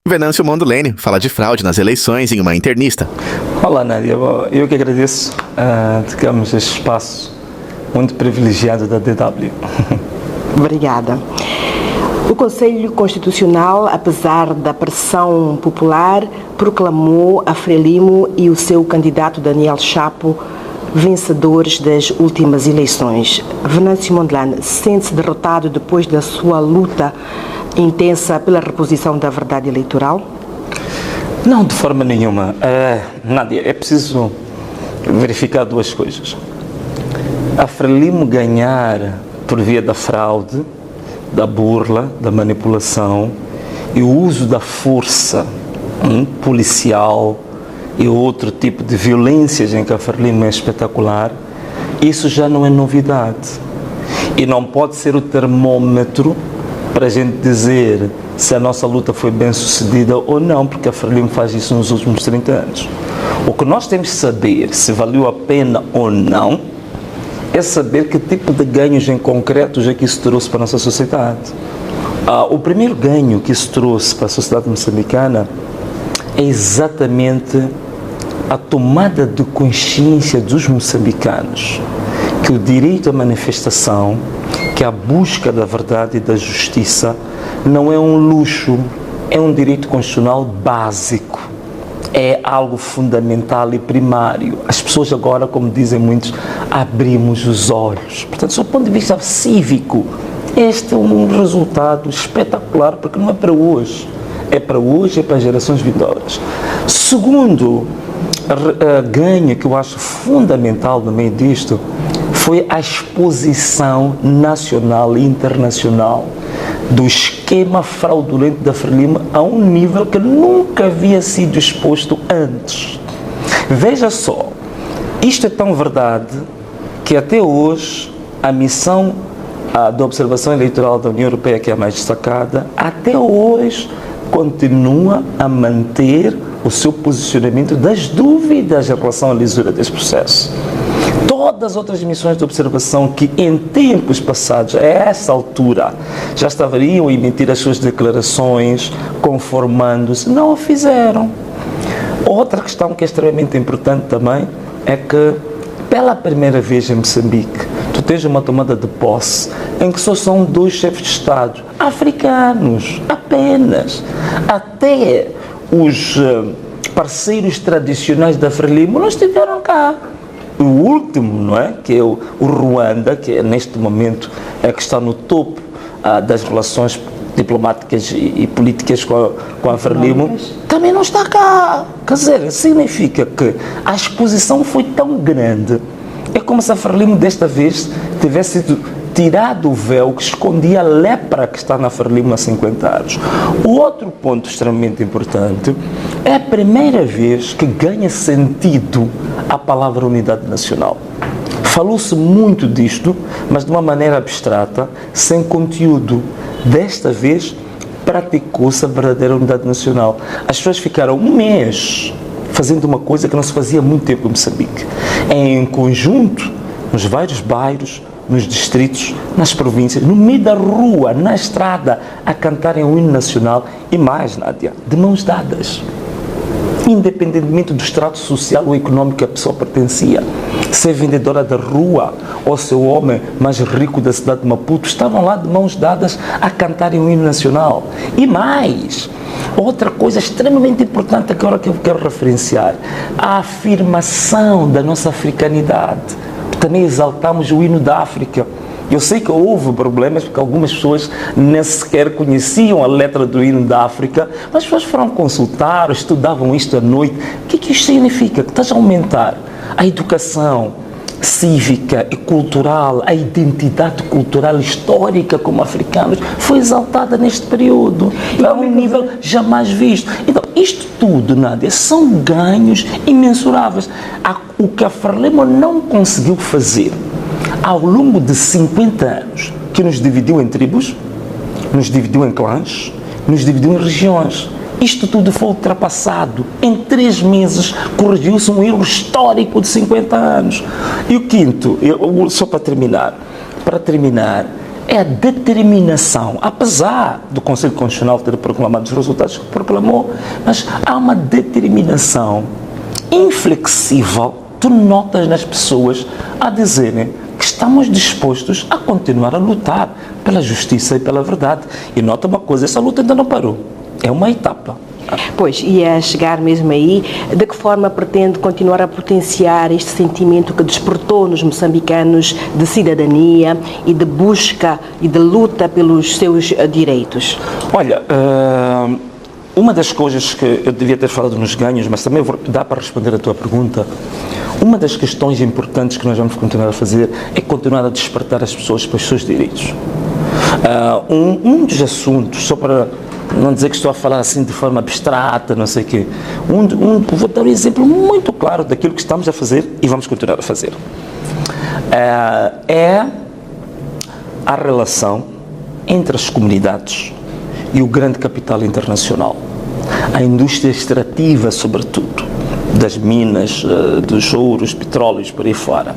Venâncio Mondolene fala de fraude nas eleições em uma internista. Olá, Nádia. Eu que agradeço, digamos, este espaço muito privilegiado da DW. Obrigada. O Conselho Constitucional, apesar da pressão popular, proclamou a Frelimo e o seu candidato Daniel Chapo vencedores das últimas eleições. Venâncio Mondlane sente-se derrotado depois da sua luta intensa pela reposição da verdade eleitoral? Não, de forma nenhuma. Nádia, é preciso verificar duas coisas. A Frelimo ganhar por via da fraude, da burla, da manipulação e o uso da força policial e outro tipo de violências em que a Frelimo é espetacular, isso já não é novidade. E não pode ser o termômetro para a gente dizer se a nossa luta foi bem sucedida ou não, porque a Frelimo faz isso nos últimos 30 anos. O que nós temos de saber se valeu a pena ou não é saber que tipo de ganhos em concreto é que isso trouxe para a nossa sociedade. O primeiro ganho que isso trouxe para a sociedade moçambicana é exatamente a tomada de consciência dos moçambicanos que o direito à manifestação, que a busca da verdade e da justiça não é um luxo, é um direito constitucional básico. É algo fundamental e primário. As pessoas agora, como dizem muitos, abrimos os olhos. Portanto, do ponto de vista cívico, este é um resultado espetacular, porque não é para hoje. É para hoje, é para gerações vindouras. Segundo ganho que eu acho fundamental no meio disto foi a exposição nacional e internacional do esquema fraudulento da Frelimo a um nível que nunca havia sido exposto antes. Veja só, isto é tão verdade que até hoje a missão da observação eleitoral da União Europeia, que é a mais destacada, até hoje continua a manter o seu posicionamento das dúvidas em relação à lisura desse processo. Todas as outras missões de observação que em tempos passados, a essa altura, já estariam a emitir as suas declarações, conformando-se, não o fizeram. Outra questão que é extremamente importante também é que, pela primeira vez em Moçambique, tu tens uma tomada de posse em que só são 2 chefes de Estado africanos, apenas. Até os parceiros tradicionais da Frelimo não estiveram cá. O último, não é? Que é o Ruanda, que é, neste momento é que está no topo das relações diplomáticas e políticas com a Frelimo, também não está cá. Quer dizer, significa que a exposição foi tão grande. É como se a Frelimo desta vez tivesse tirado o véu que escondia a lepra que está na Frelimo há 50 anos. O outro ponto extremamente importante é a primeira vez que ganha sentido a palavra unidade nacional. Falou-se muito disto, mas de uma maneira abstrata, sem conteúdo. Desta vez, praticou-se a verdadeira unidade nacional. As pessoas ficaram um mês fazendo uma coisa que não se fazia há muito tempo em Moçambique. Em conjunto, nos vários bairros, nos distritos, nas províncias, no meio da rua, na estrada, a cantarem o hino nacional e mais, Nádia, de mãos dadas. Independentemente do estrato social ou econômico que a pessoa pertencia, ser vendedora da rua ou ser o homem mais rico da cidade de Maputo, estavam lá de mãos dadas a cantarem o hino nacional. E mais, outra coisa extremamente importante agora que eu quero referenciar, a afirmação da nossa africanidade. Também exaltamos o hino da África. Eu sei que houve problemas, porque algumas pessoas nem sequer conheciam a letra do hino da África, mas as pessoas foram consultar, estudavam isto à noite. O que isto significa? Que estás a aumentar a educação cívica e cultural, a identidade cultural histórica como africanos, foi exaltada neste período, a um nível jamais visto. Então, isto tudo, Nádia, são ganhos imensuráveis. O que a Frelimo não conseguiu fazer ao longo de 50 anos, que nos dividiu em tribos, nos dividiu em clãs, nos dividiu em regiões. Isto tudo foi ultrapassado. Em 3 meses corrigiu-se um erro histórico de 50 anos. E o quinto, só para terminar, é a determinação, apesar do Conselho Constitucional ter proclamado os resultados que proclamou, mas há uma determinação inflexível, tu notas nas pessoas a dizerem que estamos dispostos a continuar a lutar pela justiça e pela verdade. E nota uma coisa, essa luta ainda não parou, é uma etapa. Pois, e a chegar mesmo aí, de que forma pretende continuar a potenciar este sentimento que despertou nos moçambicanos de cidadania e de busca e de luta pelos seus direitos? Olha, uma das coisas que eu devia ter falado nos ganhos, mas também dá para responder a tua pergunta, uma das questões importantes que nós vamos continuar a fazer é continuar a despertar as pessoas para os seus direitos. Um dos assuntos, só para não dizer que estou a falar assim de forma abstrata, não sei o quê, vou dar um exemplo muito claro daquilo que estamos a fazer e vamos continuar a fazer. É a relação entre as comunidades e o grande capital internacional. A indústria extrativa, sobretudo, das minas, dos ouros, petróleos, por aí fora.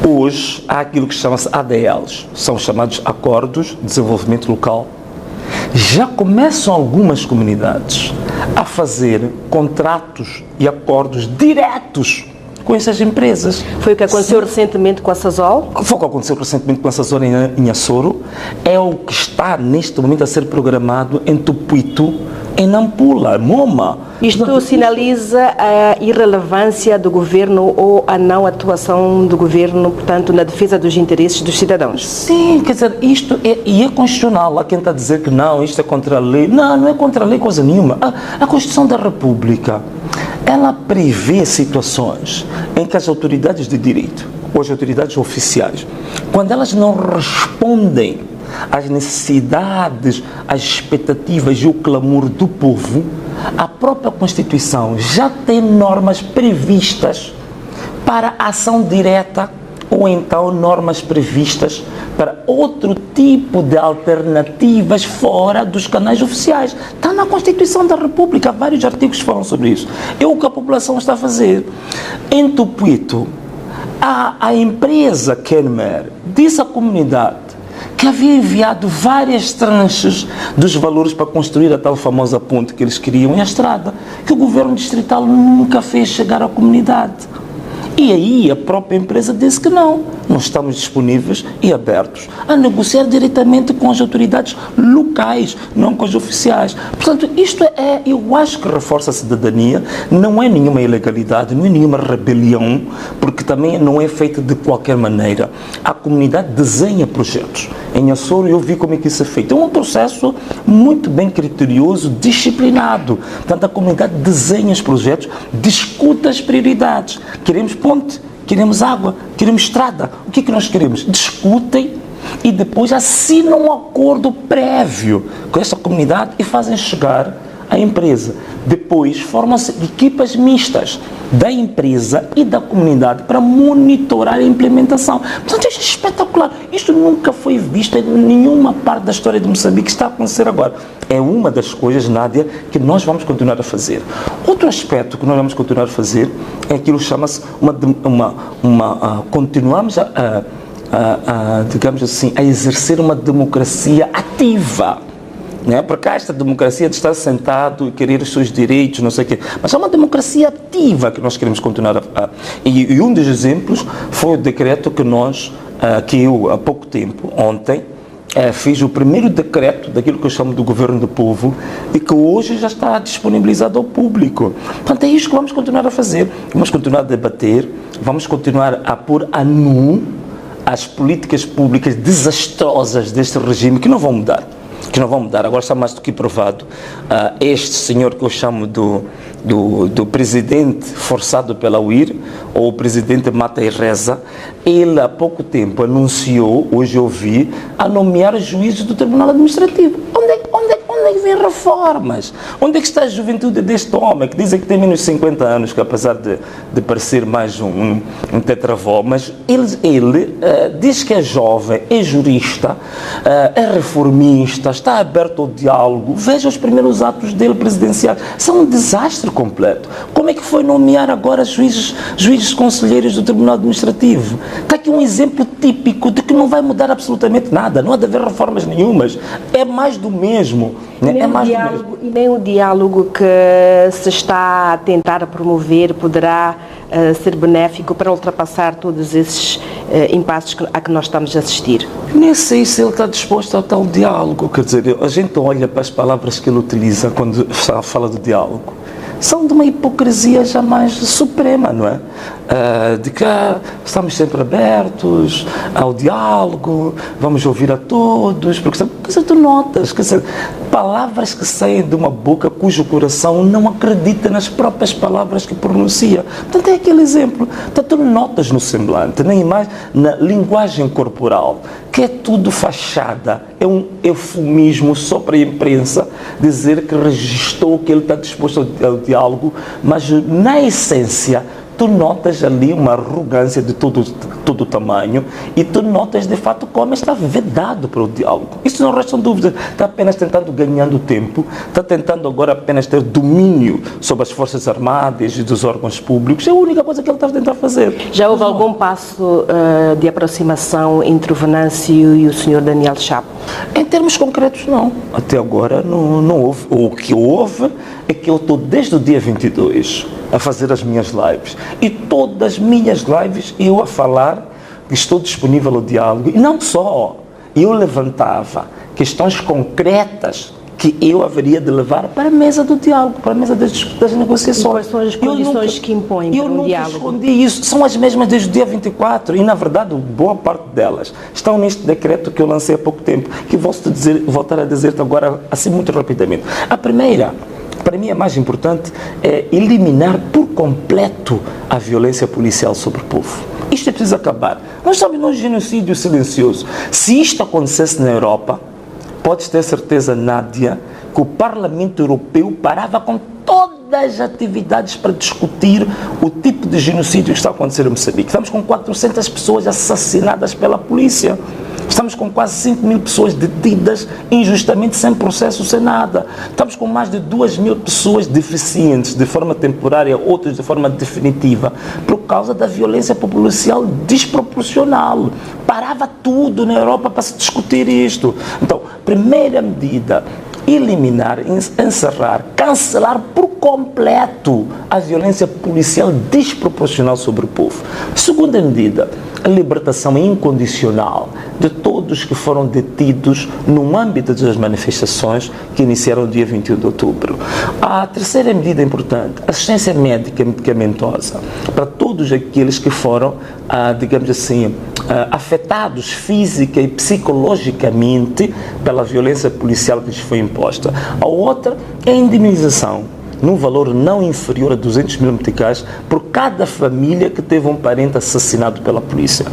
Hoje, há aquilo que chama-se ADLs, são chamados Acordos de Desenvolvimento Local. Já começam algumas comunidades a fazer contratos e acordos diretos com essas empresas. Foi o que aconteceu recentemente com a Sasol? Foi o que aconteceu recentemente com a Sasol em Açoro. É o que está neste momento a ser programado em Tupuito, em Nampula, Moma. Isto sinaliza a irrelevância do governo ou a não atuação do governo, portanto, na defesa dos interesses dos cidadãos? Sim, quer dizer, isto é constitucional. Há quem está a dizer que não, isto é contra a lei. Não, não é contra a lei coisa nenhuma. A Constituição da República, ela prevê situações em que as autoridades de direito, ou as autoridades oficiais, quando elas não respondem às necessidades, às expectativas e o clamor do povo, a própria Constituição já tem normas previstas para ação direta ou então normas previstas para outro tipo de alternativas fora dos canais oficiais. Está na Constituição da República, vários artigos falam sobre isso. É o que a população está a fazer. Em Tupuito, a empresa Kenmer disse à comunidade que havia enviado várias tranches dos valores para construir a tal famosa ponte que eles queriam e a estrada, que o governo distrital nunca fez chegar à comunidade. E aí a própria empresa disse que não estamos disponíveis e abertos a negociar diretamente com as autoridades locais, não com as oficiais. Portanto, isto eu acho que reforça a cidadania, não é nenhuma ilegalidade, não é nenhuma rebelião, porque também não é feita de qualquer maneira. A comunidade desenha projetos. Em Açoro eu vi como é que isso é feito. É um processo muito bem criterioso, disciplinado. Portanto, a comunidade desenha os projetos, discute as prioridades. Queremos ponte, queremos água, queremos estrada. O que é que nós queremos? Discutem e depois assinam um acordo prévio com essa comunidade e fazem chegar à empresa. Depois formam-se equipas mistas da empresa e da comunidade para monitorar a implementação. Portanto, isto é espetacular. Isto nunca foi visto em nenhuma parte da história de Moçambique que está a acontecer agora. É uma das coisas, Nádia, que nós vamos continuar a fazer. Outro aspecto que nós vamos continuar a fazer é aquilo que chama-se continuamos digamos assim, a exercer uma democracia ativa. Né? Porque há esta democracia de estar sentado e querer os seus direitos, não sei o quê. Mas é uma democracia ativa que nós queremos continuar E um dos exemplos foi o decreto que eu, há pouco tempo, ontem, fiz o primeiro decreto daquilo que eu chamo do governo do povo e que hoje já está disponibilizado ao público. Portanto, é isto que vamos continuar a fazer. Vamos continuar a debater, vamos continuar a pôr a nu as políticas públicas desastrosas deste regime que não vão mudar. Agora está mais do que provado. Este senhor que eu chamo do presidente forçado pela UIR, ou o presidente Mata e Reza, ele há pouco tempo anunciou, hoje eu vi, a nomear juízes do Tribunal Administrativo. Onde é que vem reformas? Onde é que está a juventude deste homem, que dizem que tem menos de 50 anos, que apesar de parecer mais um tetravó, mas ele diz que é jovem, é jurista, é reformista, está aberto ao diálogo. Veja os primeiros atos dele presidenciais. São um desastre completo. Como é que foi nomear agora juízes conselheiros do Tribunal Administrativo? Está aqui um exemplo típico de que não vai mudar absolutamente nada. Não há de haver reformas nenhumas. É mais do mesmo. E nem o diálogo que se está a tentar promover poderá ser benéfico para ultrapassar todos esses impasses a que nós estamos a assistir. Nem sei se ele está disposto ao tal diálogo. Quer dizer, a gente olha para as palavras que ele utiliza quando fala do diálogo. São de uma hipocrisia jamais suprema, não é? De que estamos sempre abertos ao diálogo, vamos ouvir a todos, porque tu notas, quer dizer, palavras que saem de uma boca cujo coração não acredita nas próprias palavras que pronuncia. Portanto, é aquele exemplo. Portanto, tu notas no semblante, na imagem, na linguagem corporal, que é tudo fachada, é um eufemismo só para a imprensa dizer que registou que ele está disposto ao diálogo, mas na essência tu notas ali uma arrogância de todo o tamanho e tu notas de fato como está vedado para o diálogo. Isso não restam dúvidas. Está apenas tentando ganhando tempo, está tentando agora apenas ter domínio sobre as Forças Armadas e dos órgãos públicos. É a única coisa que ele está a tentar fazer. Já houve algum passo de aproximação entre o Venâncio e o Sr. Daniel Chapo? Em termos concretos, não. Até agora não houve. O que houve é que eu estou desde o dia 22 a fazer as minhas lives. E todas as minhas lives eu a falar que estou disponível ao diálogo. E não só. Eu levantava questões concretas que eu haveria de levar para a mesa do diálogo, para a mesa das negociações. E quais são as condições que impõem para um diálogo? Eu nunca escondi isso. São as mesmas desde o dia 24 e, na verdade, boa parte delas estão neste decreto que eu lancei há pouco tempo, que voltar a dizer-te agora, assim, muito rapidamente. A primeira, para mim, a mais importante é eliminar por completo a violência policial sobre o povo. Isto é preciso acabar. Nós estamos num genocídio silencioso. Se isto acontecesse na Europa, podes ter certeza, Nádia, que o Parlamento Europeu parava com todas as atividades para discutir o tipo de genocídio que está a acontecer em Moçambique. Estamos com 400 pessoas assassinadas pela polícia. Estamos com quase 5 mil pessoas detidas injustamente, sem processo, sem nada. Estamos com mais de 2.000 pessoas deficientes de forma temporária, outras de forma definitiva, por causa da violência policial desproporcional. Parava tudo na Europa para se discutir isto. Então, primeira medida, eliminar, encerrar, cancelar por completo a violência policial desproporcional sobre o povo. Segunda medida, a libertação incondicional de todos que foram detidos no âmbito das manifestações que iniciaram no dia 21 de outubro. A terceira medida importante, assistência médica medicamentosa para todos aqueles que foram, digamos assim, afetados física e psicologicamente pela violência policial que lhes foi imposta. A outra é a indemnização, num valor não inferior a 200 mil meticais por cada família que teve um parente assassinado pela polícia.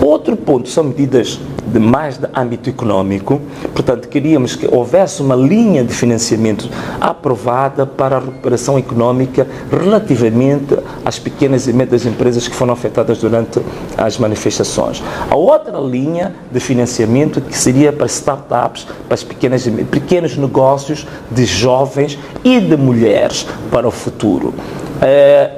Outro ponto são medidas de mais de âmbito econômico. Portanto, queríamos que houvesse uma linha de financiamento aprovada para a recuperação econômica relativamente às pequenas e médias empresas que foram afetadas durante as manifestações. A outra linha de financiamento que seria para startups, para as pequenos negócios de jovens e de mulheres para o futuro.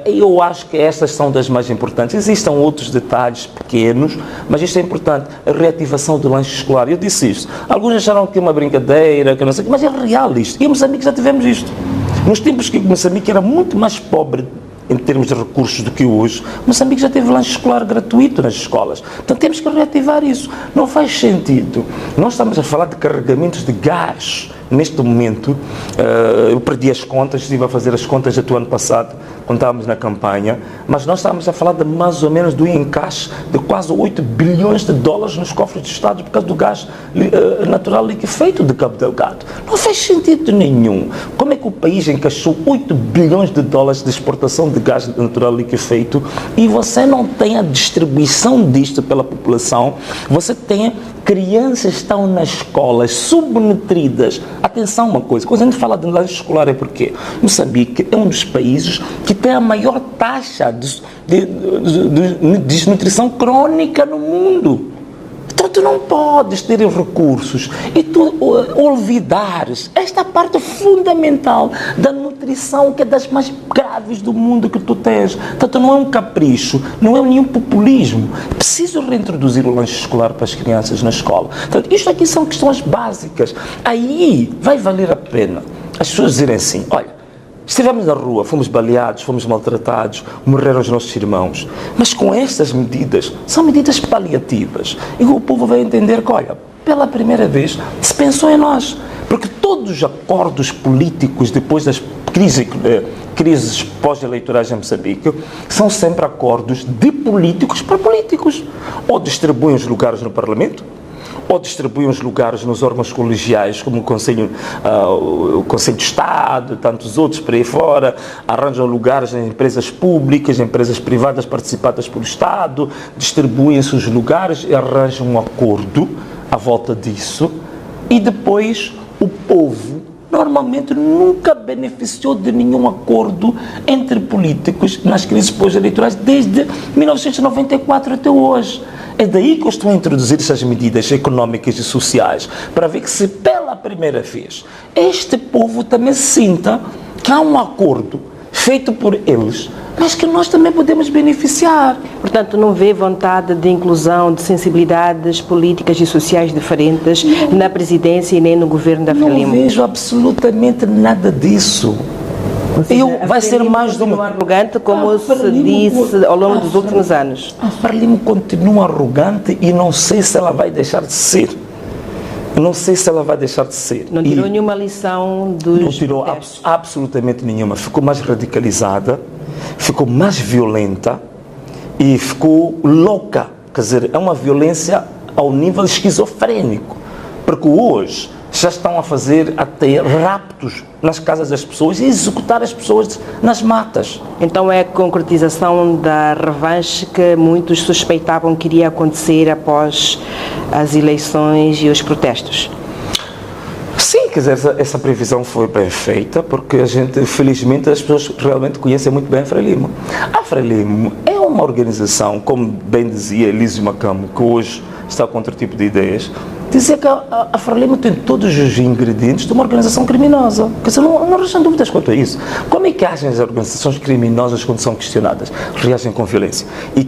Eu acho que estas são das mais importantes. Existem outros detalhes pequenos, mas isto é importante. A reativação do lanche escolar. Eu disse isto. Alguns acharam que é uma brincadeira, que não sei o que, mas é real isto. E em Moçambique já tivemos isto. Nos tempos que Moçambique era muito mais pobre em termos de recursos do que hoje, Moçambique já teve lanche escolar gratuito nas escolas. Portanto, temos que reativar isso. Não faz sentido. Nós estamos a falar de carregamentos de gás. Neste momento, eu perdi as contas, estive a fazer as contas do ano passado, quando estávamos na campanha, mas nós estávamos a falar de mais ou menos do encaixe de quase 8 bilhões de dólares nos cofres do Estado por causa do gás natural liquefeito de Cabo Delgado. Não faz sentido nenhum. Como é que o país encaixou 8 bilhões de dólares de exportação de gás natural liquefeito e você não tem a distribuição disto pela população, você tem crianças estão nas escolas subnutridas. Atenção uma coisa, quando a gente fala de lanche escolar é porque Moçambique é um dos países que tem a maior taxa de desnutrição crônica no mundo. Então tu não podes ter recursos e tu olvidares esta parte fundamental da nutrição, que é das mais graves do mundo que tu tens. Portanto, não é um capricho, não é nenhum populismo. Preciso reintroduzir o lanche escolar para as crianças na escola. Portanto, isto aqui são questões básicas. Aí vai valer a pena as pessoas dizerem assim, olha, estivemos na rua, fomos baleados, fomos maltratados, morreram os nossos irmãos. Mas com estas medidas, são medidas paliativas. E o povo vai entender que, olha, pela primeira vez se pensou em nós. Porque todos os acordos políticos depois das crises pós-eleitorais em Moçambique são sempre acordos de políticos para políticos. Ou distribuem os lugares no Parlamento, ou distribuem os lugares nos órgãos colegiais, como o Conselho de Estado, tantos outros por aí fora, arranjam lugares em empresas públicas, em empresas privadas participadas pelo Estado, distribuem-se os lugares e arranjam um acordo à volta disso, e depois o povo normalmente nunca beneficiou de nenhum acordo entre políticos nas crises pós-eleitorais desde 1994 até hoje. É daí que eu estou a introduzir essas medidas económicas e sociais, para ver que se pela primeira vez este povo também sinta que há um acordo feito por eles, mas que nós também podemos beneficiar. Portanto, não vê vontade de inclusão de sensibilidades políticas e sociais diferentes na presidência e nem no governo da Frelimo? Não vejo absolutamente nada disso. Vai ser mais de uma... arrogante, como se disse ao longo dos últimos anos. A Frelimo continua arrogante e não sei se ela vai deixar de ser. Não sei se ela vai deixar de ser. Não tirou nenhuma lição dos... Não tirou absolutamente nenhuma. Ficou mais radicalizada, ficou mais violenta e ficou louca. Quer dizer, é uma violência ao nível esquizofrénico. Porque hoje já estão a fazer até raptos nas casas das pessoas e executar as pessoas nas matas. Então é a concretização da revanche que muitos suspeitavam que iria acontecer após as eleições e os protestos? Sim, quer dizer, essa previsão foi bem feita, porque a gente, felizmente, as pessoas realmente conhecem muito bem a Frelimo. A Frelimo é uma organização, como bem dizia Elísio Macamo, que hoje está com outro tipo de ideias, dizia que a Frelimo tem todos os ingredientes de uma organização criminosa. Quer dizer, não restam dúvidas quanto a isso. Como é que agem as organizações criminosas quando são questionadas? Reagem com violência. E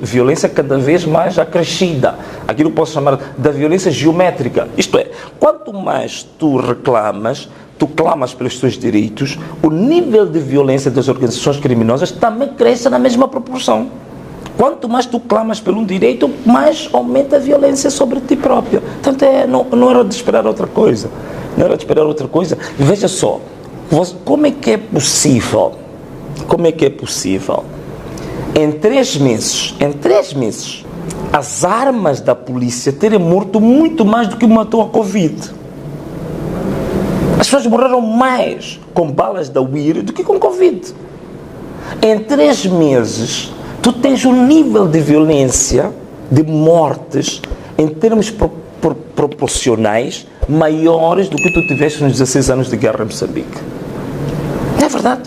violência cada vez mais acrescida. Aquilo que posso chamar da violência geométrica. Isto é, quanto mais tu reclamas, tu clamas pelos teus direitos, o nível de violência das organizações criminosas também cresce na mesma proporção. Quanto mais tu clamas por um direito, mais aumenta a violência sobre ti próprio. Portanto, não era de esperar outra coisa. Não era de esperar outra coisa. E veja só, como é que é possível, em 3 meses, as armas da polícia terem morto muito mais do que matou a Covid. As pessoas morreram mais com balas da UIR do que com Covid. Em 3 meses, tu tens um nível de violência, de mortes, em termos proporcionais, maiores do que tu tiveste nos 16 anos de guerra em Moçambique. Não é verdade?